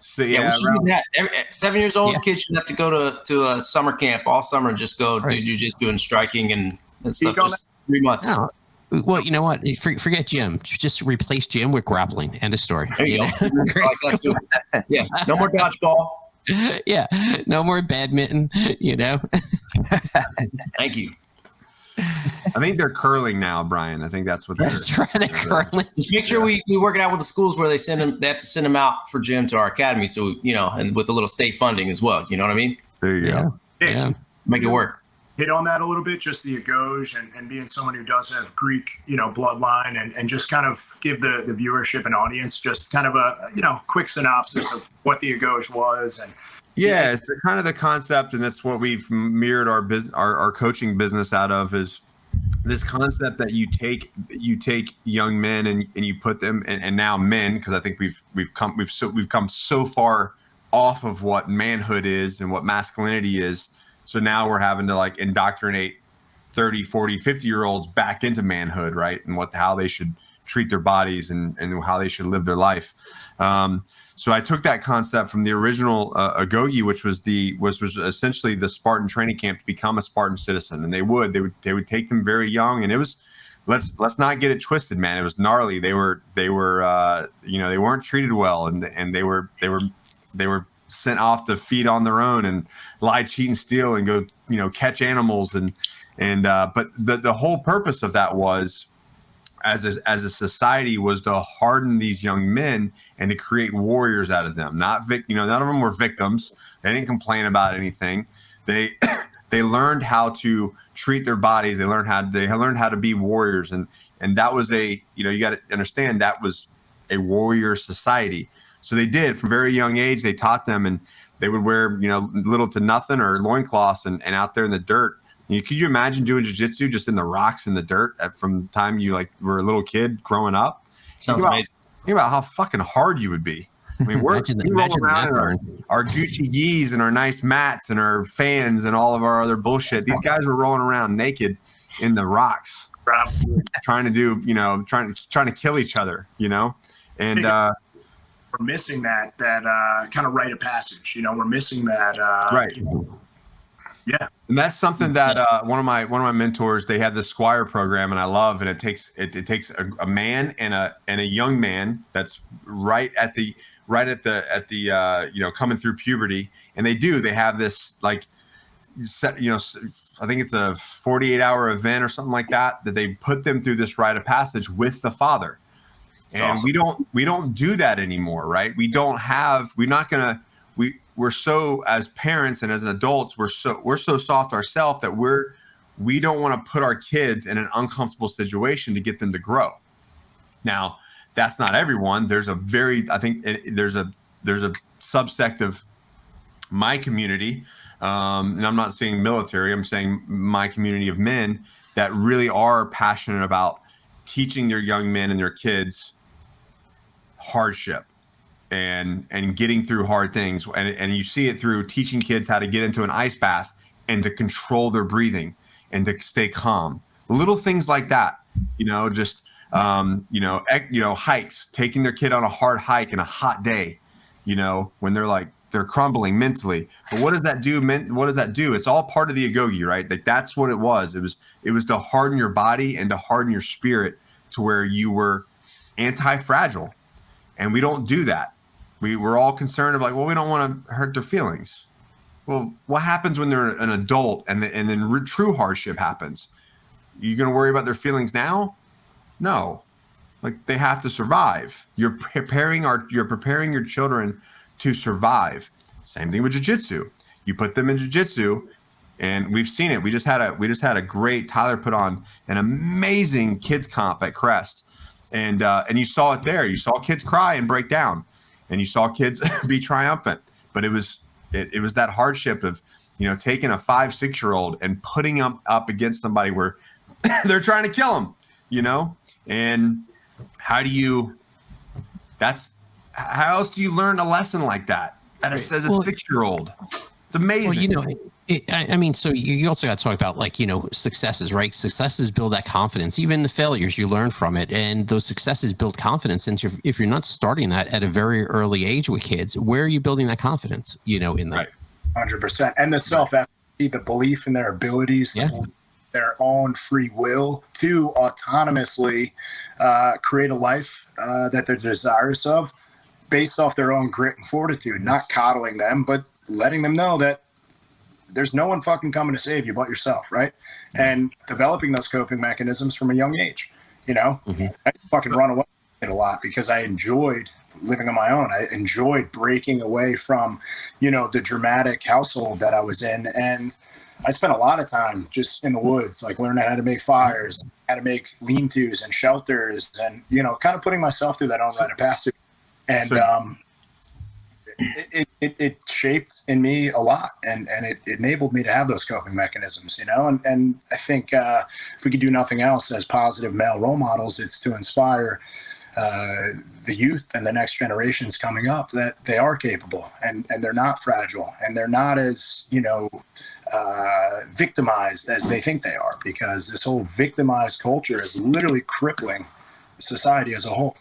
So we should do that. 7 years old kids should have to go to a summer camp all summer and just go do jiu-jitsu and striking and stuff. Just 3 months. No. Well, you know what? Forget gym. Just replace gym with grappling. End of story. There you go. Yeah. No more dodgeball. Yeah. No more badminton. Thank you. I think they're curling now, Brian. I think that's what they're curling. Just make sure we work it out with the schools where they have to send them out for gym to our academy. So, and with a little state funding as well. You know what I mean? There you go. Yeah. Make it work. Hit on that a little bit, just the Agoj and being someone who does have Greek, bloodline and just kind of give the viewership and audience just kind of a, quick synopsis of what the Agoj was. And yeah, it's kind of the concept, and that's what we've mirrored our business, our coaching business out of, is this concept that you take young men and you put them and now men, because I think we've come so far off of what manhood is and what masculinity is. So now we're having to like indoctrinate 30, 40, 50-year-olds back into manhood, right? And how they should treat their bodies and how they should live their life. So I took that concept from the original Agogi, which was essentially the Spartan training camp to become a Spartan citizen. And they would take them very young, and it was, let's not get it twisted, man. It was gnarly. They weren't treated well, and they were sent off to feed on their own and lie, cheat, and steal and go, catch animals. But the whole purpose of that was, as a society, was to harden these young men and to create warriors out of them. None of them were victims. They didn't complain about anything. They learned how to treat their bodies. They learned how to be warriors. And that was you got to understand, that was a warrior society. So they did, from a very young age, they taught them, and they would wear, little to nothing or loincloths and out there in the dirt. Could you imagine doing jiu-jitsu just in the rocks in the dirt from the time you were a little kid growing up? Sounds amazing. Think about how fucking hard you would be. I mean, we roll around in our Gucci G's and our nice mats and our fans and all of our other bullshit. These guys were rolling around naked in the rocks, trying to do, trying to kill each other, and we're missing that kind of rite of passage. We're missing that. Right. Yeah. And that's something that one of my mentors, they had this Squire program, and I love, and it takes a man and a young man that's right at the coming through puberty, and they have this I think it's a 48-hour event or something like that they put them through this rite of passage with the father. And awesome. we don't do that anymore, right? We're so, as parents and as adults, we're so soft ourselves that we don't want to put our kids in an uncomfortable situation to get them to grow. Now, that's not everyone. There's a subsect of my community, and I'm not saying military, I'm saying my community of men that really are passionate about teaching their young men and their kids hardship and getting through hard things. And you see it through teaching kids how to get into an ice bath and to control their breathing and to stay calm. Little things like that, hikes, taking their kid on a hard hike in a hot day, when they're crumbling mentally. But what does that do? It's all part of the Agogi, right? That's what it was. It was to harden your body and to harden your spirit to where you were anti-fragile. And we don't do that. We're all concerned about, we don't want to hurt their feelings. Well, what happens when they're an adult and then true hardship happens? You going to worry about their feelings now? No. They have to survive. You're preparing your children to survive. Same thing with jiu-jitsu. You put them in jiu-jitsu, and we've seen it. We just had a great, Tyler put on an amazing kids comp at Crest. And you saw it there. You saw kids cry and break down, and you saw kids be triumphant. But it was that hardship of, taking a 5-6-year-old and putting them up against somebody where they're trying to kill them, And how else do you learn a lesson like that as a 6-year-old? It's amazing. Well, you know, I mean, so you also got to talk about, like, you know, successes, right? Successes build that confidence. Even the failures, you learn from it, and those successes build confidence. And if you're not starting that at a very early age with kids, where are you building that confidence? You know, in them. Right. 100%. And the self-efficacy, the belief in their abilities, their own free will to autonomously create a life that they're desirous of, based off their own grit and fortitude. Not coddling them, but letting them know that there's no one fucking coming to save you but yourself, right? And developing those coping mechanisms from a young age, you know? I fucking run away from it a lot because I enjoyed living on my own. I enjoyed breaking away from, you know, the dramatic household that I was in. And I spent a lot of time just in the woods, like learning how to make fires, how to make lean-tos and shelters, and, you know, kind of putting myself through that own rite of passage. And it shaped in me a lot, and it enabled me to have those coping mechanisms, you know. And I think if we could do nothing else as positive male role models, it's to inspire the youth and the next generations coming up that they are capable, and they're not fragile, and they're not as, you know, victimized as they think they are, because this whole victimized culture is literally crippling society as a whole.